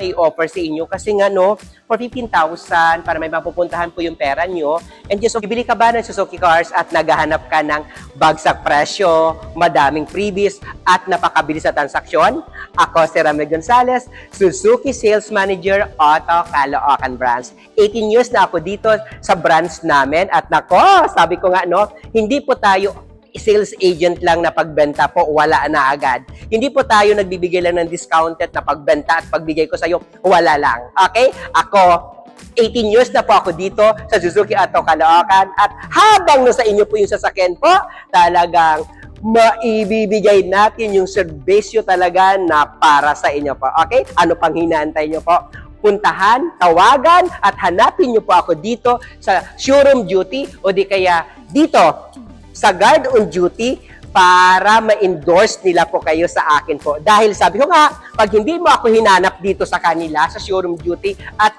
may offer sa inyo kasi nga no, for 15,000 para may mapupuntahan po yung pera nyo. And just, bibili ka ba ng Suzuki cars at naghahanap ka ng bagsak presyo, madaming freebies, at napakabilis na transaksyon? Ako si Ramel Gonzalez, Suzuki Sales Manager, Auto Caloocan Branch. 18 years na ako dito sa branch namin at nako, sabi ko nga no, hindi po tayo sales agent lang na pagbenta po, wala na agad. Hindi po tayo nagbibigay lang ng discounted na pagbenta at pagbigay ko sa iyo, wala lang. Okay? Ako, 18 years na po ako dito sa Suzuki Auto Caloocan at habang nasa inyo po yung sasakyan po, talagang maibibigay natin yung serbisyo talaga na para sa inyo po. Okay? Ano pang hinaantay nyo po? Puntahan, tawagan, at hanapin nyo po ako dito sa showroom duty o di kaya dito sa guard on duty para ma-endorse nila po kayo sa akin po. Dahil sabi ko nga, pag hindi mo ako hinanap dito sa kanila, sa showroom duty, at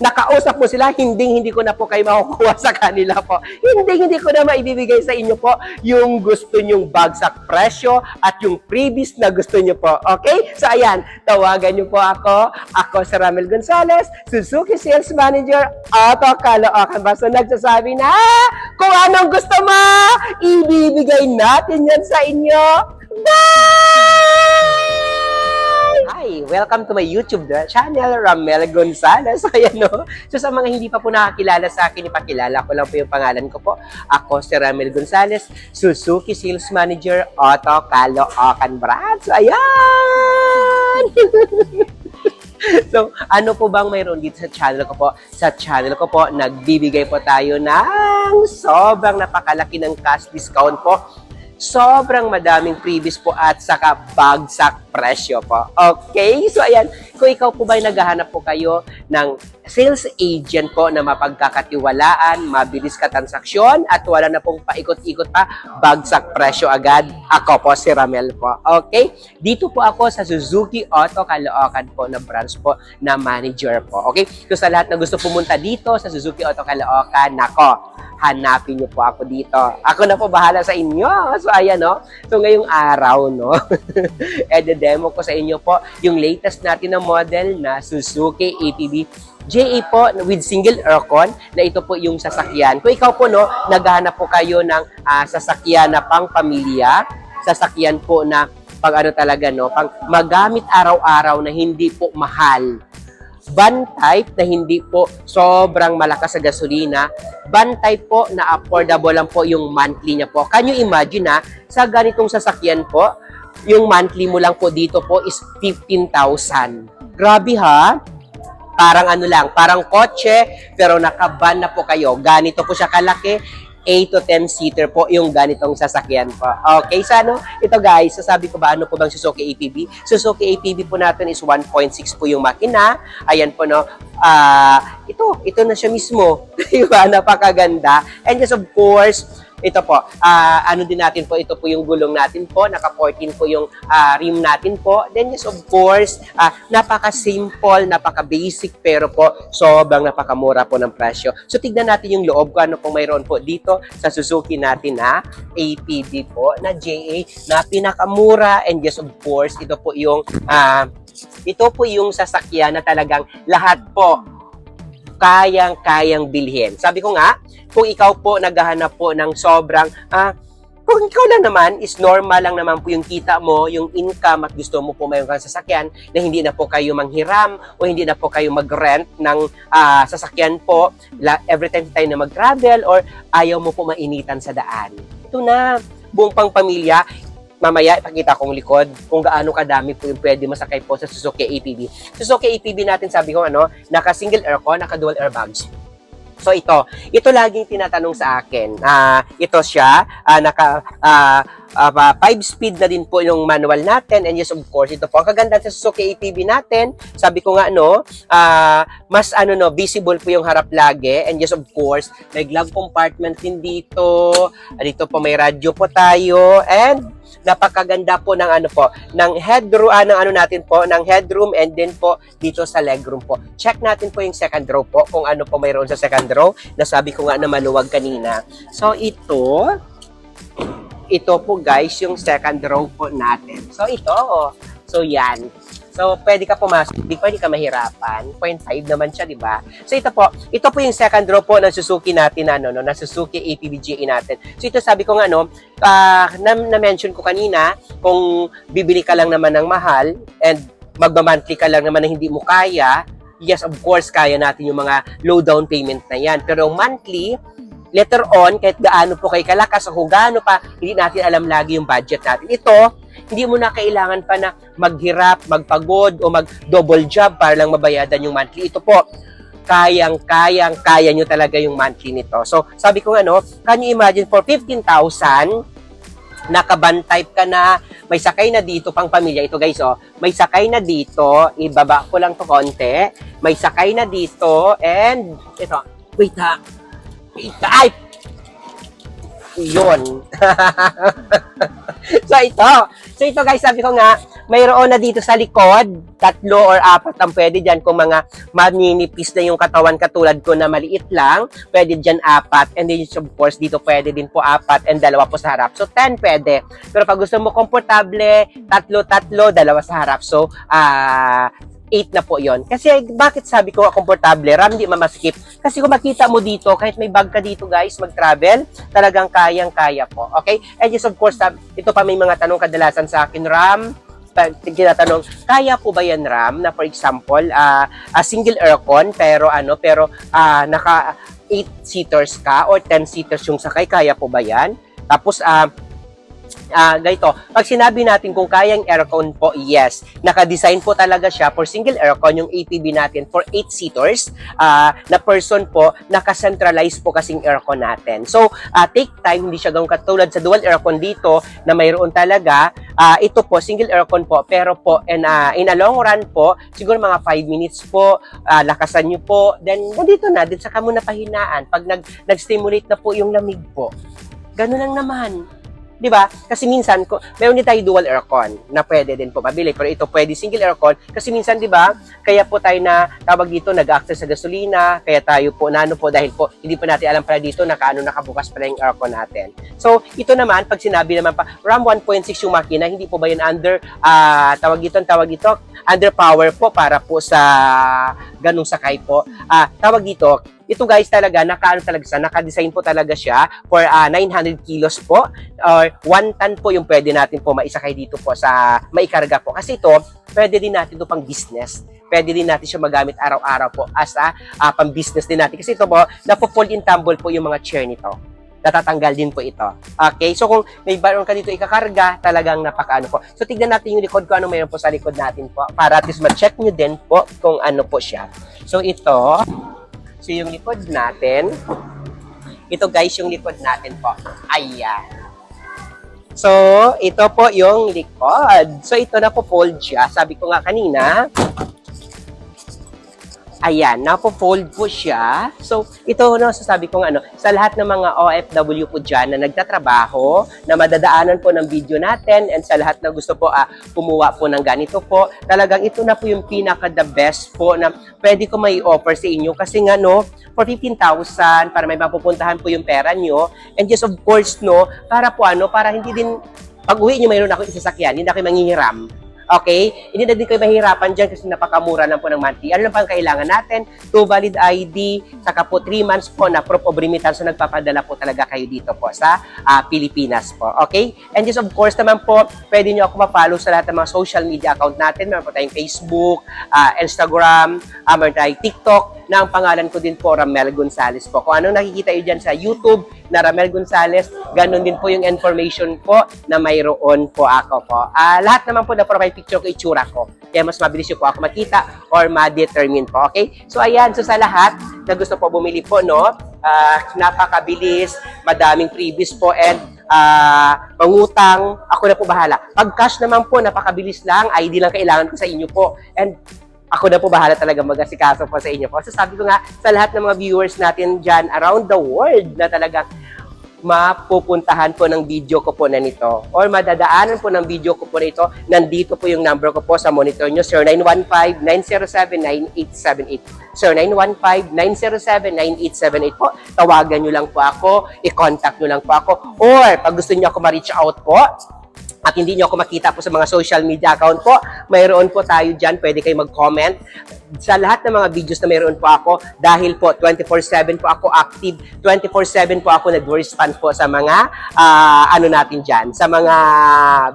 nakausap mo sila, hindi ko na po kayo makukuha sa kanila po. Hindi ko na maibibigay sa inyo po yung gusto nyong bagsak presyo at yung previous na gusto nyo po. Okay? So ayan, tawagan nyo po ako. Ako si Ramel Gonzalez, Suzuki Sales Manager, Auto Caloocan. Basta nagsasabi na, kung anong gusto mo, ibibigay natin yan sa inyo. Bye! Hi! Welcome to my YouTube channel, Ramel Gonzalez. Ayan, no? So, sa mga hindi pa po nakakilala sa akin, ipakilala ko lang po yung pangalan ko po. Ako si Ramel Gonzalez, Suzuki Sales Manager, Auto Caloocan Branch. So, ayan! So, ano po bang mayroon dito sa channel ko po? Sa channel ko po, nagbibigay po tayo ng sobrang napakalaki ng cash discount po. Sobrang madaming freebies po at saka bagsak presyo po. Okay? So, ayan. Kung ikaw po ba naghahanap po kayo ng sales agent po na mapagkakatiwalaan, mabilis ka transaksyon, at wala na pong paikot-ikot pa, bagsak presyo agad, ako po si Ramel po. Okay? Dito po ako sa Suzuki Auto Caloocan po na branch po na manager po. Okay? So, sa lahat na gusto pumunta dito sa Suzuki Auto Caloocan, nako, hanapin niyo po ako dito. Ako na po bahala sa inyo. So, ayan, no? So, ngayong araw, no? demo ko sa inyo po yung latest natin na model na Suzuki ATV JA po with single aircon na ito po yung sasakyan. Kung ikaw po, no, naghahanap po kayo ng sasakyan na pang pamilya, sasakyan po na pang ano talaga, no, pang magamit araw-araw na hindi po mahal. Van type na hindi po sobrang malakas sa gasolina. Van type po na affordable lang po yung monthly niya po. Can you imagine sa ganitong sasakyan po, yung monthly mo lang po dito po is 15,000. Grabe ha? Parang ano lang, parang kotse, pero naka-van na po kayo. Ganito po siya kalaki. 8 to 10 seater po yung ganitong sasakyan po. Okay, so ano? Ito guys, sasabi ko ba ano po bang Suzuki ATV? Suzuki ATV po natin is 1.6 po yung makina. Ayan po, no. Ito na siya mismo. Diba? Napakaganda. And yes, of course, ito po, ano din natin po, ito po yung gulong natin po, naka-14 po yung rim natin po. Then yes, of course, napaka-simple, napaka-basic, pero po, sobrang napakamura po ng presyo. So, tignan natin yung loob ko, ano po mayroon po dito sa Suzuki natin na ATV po, na JA, na pinakamura. And yes, of course, ito po yung sasakyan na talagang lahat po kayang-kayang bilhin. Sabi ko nga, kung ikaw po naghahanap po ng sobrang, kung ikaw lang naman, is normal lang naman po yung kita mo, yung income, at gusto mo po mayroon kang sasakyan na hindi na po kayo manghiram o hindi na po kayo mag-rent ng sasakyan po every time tayo na mag-travel or ayaw mo po mainitan sa daan. Ito na, buong pang pamilya. Mamaya, ipakita kong likod kung gaano kadami po yung pwede masakay po sa Suzuki ATV. Suzuki ATV natin, sabi ko, naka-single aircon, naka-dual airbags. So, ito laging tinatanong sa akin. Ito siya, naka 5-speed na din po yung manual natin. And yes, of course, ito po. Ang kaganda sa Suzuki ATV natin, sabi ko nga, mas visible po yung harap lagi. And yes, of course, may glove compartment din dito. Dito po may radyo po tayo. And napakaganda po ng ng headroom, ng headroom, and then po dito sa legroom po. Check natin po yung second row po, kung ano po mayroon sa second row. Nasabi ko nga na maluwag kanina. So, ito po guys, yung second row po natin. So, ito. So, yan. So, pwede ka pumasok, di pwede ka mahirapan. 0.5 naman siya, di ba? So, ito po yung second row po ng Suzuki natin, na Suzuki APB-GA natin. So, ito sabi ko nga, na-mention ko kanina, kung bibili ka lang naman ng mahal, and magma-monthly ka lang naman na hindi mo kaya, yes, of course, kaya natin yung mga low down payment na yan. Pero monthly, later on, kahit gaano po kayo kalakas o kung gaano pa, hindi natin alam lagi yung budget natin. Ito, hindi mo na kailangan pa na maghirap, magpagod, o mag-double job para lang mabayadan yung monthly. Ito po, kaya nyo talaga yung monthly nito. So, sabi ko can you imagine for 15,000, nakaban type ka na, may sakay na dito pang pamilya. Ito guys, may sakay na dito, ibaba ko lang to konti, may sakay na dito, and ito, wait, ay! Yun. So ito guys, sabi ko nga, mayroon na dito sa likod, 3 or 4 ang pwede dyan. Kung mga maninipis na yung katawan katulad ko na maliit lang, pwede dyan 4. And then of course, dito pwede din po 4 and 2 po sa harap. So 10 pwede. Pero pag gusto mo komportable, 3, 2 sa harap. So, 8 na po yon. Kasi bakit sabi ko komportable, RAM di mamaskip. Kasi kung makita mo dito, kahit may bag ka dito guys, mag-travel, talagang kayang-kaya po. Okay? And yes, of course, ito pa may mga tanong kadalasan sa akin, RAM, tinatanong, kaya po ba yan RAM, na for example, single aircon, pero naka 8-seaters ka or 10-seaters yung sakay, kaya po ba yan? Tapos, ganito, pag sinabi natin kung kayang aircon po, yes, naka-design po talaga siya for single aircon, yung APB natin for 8-seaters na person po, naka-centralize po kasing aircon natin. So, take time, hindi siya gawang katulad sa dual aircon dito na mayroon talaga. Ito po, single aircon po, pero po, in a long run po, siguro mga 5 minutes po, lakasan nyo po, then nandito na, din saka mo na pahinaan. Pag nag-stimulate na po yung lamig po, gano'n lang naman. 'Di ba? Kasi minsan meron din tayo dual aircon na pwede din po mabili, pero ito pwede single aircon kasi minsan 'di ba? Kaya po tayo na tawag dito nag-access sa gasolina, kaya tayo po dahil po hindi pa natin alam pala dito nakabukas pala yung aircon natin. So, ito naman pag sinabi naman pa RAM 1.6 yung makina, hindi po ba yun under tawag dito under power po para po sa ganung sakay po. Tawag dito ito guys talaga, naka-design po talaga siya for 900 kilos po or 1 ton po yung pwede natin po maisakay dito po sa maikarga po. Kasi ito, pwede din natin ito pang business. Pwede din natin siya magamit araw-araw po as pang business din natin. Kasi ito po, napo-fold in tumble po yung mga chair nito. Natatanggal din po ito. Okay? So, kung may baron ka dito ikakarga, talagang napakaano po. So, tignan natin yung likod ko, ano mayroon po sa likod natin po para at least ma-check nyo din po kung ano po siya. So, ito, yung likod natin, ito guys, yung likod natin po. Ayan. So, ito po yung likod. So, ito na po fold siya. Sabi ko nga kanina, ayan, napo-fold po siya. So, ito sasabi ko sa lahat ng mga OFW po dyan na nagtatrabaho, na madadaanan po ng video natin, and sa lahat na gusto po kumuha po ng ganito po, talagang ito na po yung pinaka-the best po na pwede ko may offer sa inyo. Kasi for 15,000, para may mapupuntahan po yung pera nyo, and just of course, para po para hindi din, pag uwi nyo mayroon ako isasakyan, hindi na kayo manghihiram. Okay? Hindi na din kayo mahirapan dyan kasi napakamura lang po ng monthly. Ano lang pang kailangan natin? 2 valid ID, saka po 3 months po na proof of remittance. So, nagpapadala po talaga kayo dito po sa Pilipinas po. Okay? And just of course naman po, pwede nyo ako ma-follow sa lahat ng mga social media account natin. Meron po tayong Facebook, Instagram, meron tayong TikTok, na ang pangalan ko din po, Ramel Gonzales po. Kung anong nakikita nyo dyan sa YouTube na Ramel Gonzales, ganun din po yung information po na mayroon po ako po. Lahat naman po na profile picture ko, itsura ko. Kaya mas mabilis yung po ako makita or ma-determine po. Okay? So, ayan. So, sa lahat na gusto po bumili po, napakabilis, madaming freebies po, and mangutang, ako na po bahala. Pag cash naman po, napakabilis lang, ID lang kailangan ko sa inyo po. And ako na po bahala talaga mag-asikaso po sa inyo po. So sabi ko nga, sa lahat ng mga viewers natin dyan around the world na talagang mapupuntahan po ng video ko po na nito or madadaanan po ng video ko po na ito, nandito po yung number ko po sa monitor nyo, 0915-907-9878. 0915-907-9878 po. Tawagan nyo lang po ako, i-contact nyo lang po ako, or pag gusto nyo ako ma-reach out po, at hindi nyo ako makita po sa mga social media account po, mayroon po tayo dyan. Pwede kayo mag-comment sa lahat ng mga videos na mayroon po ako dahil po 24/7 po ako active, 24/7 po ako nag-respond po sa mga ano natin dyan, sa mga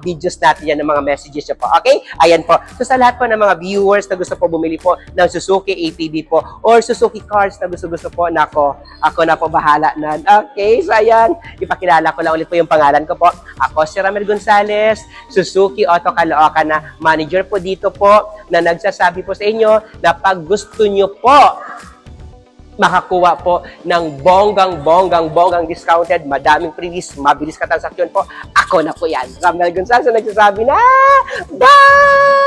videos natin yan, ng mga messages nyo po. Okay? Ayan po. So sa lahat po ng mga viewers na gusto po bumili po ng Suzuki ATV po or Suzuki cars na gusto po, nako, ako na po bahala na. Okay? So ayan, ipakilala ko lang ulit po yung pangalan ko po. Ako si Ramel Gonzales, Suzuki Auto Caloocan na manager po dito po, na nagsasabi po sa inyo na pag gusto nyo po makakuha po ng bonggang discounted, madaming previous, mabilis ka transaksyon po, ako na po yan. Ramel Gonzales nagsasabi na, bye!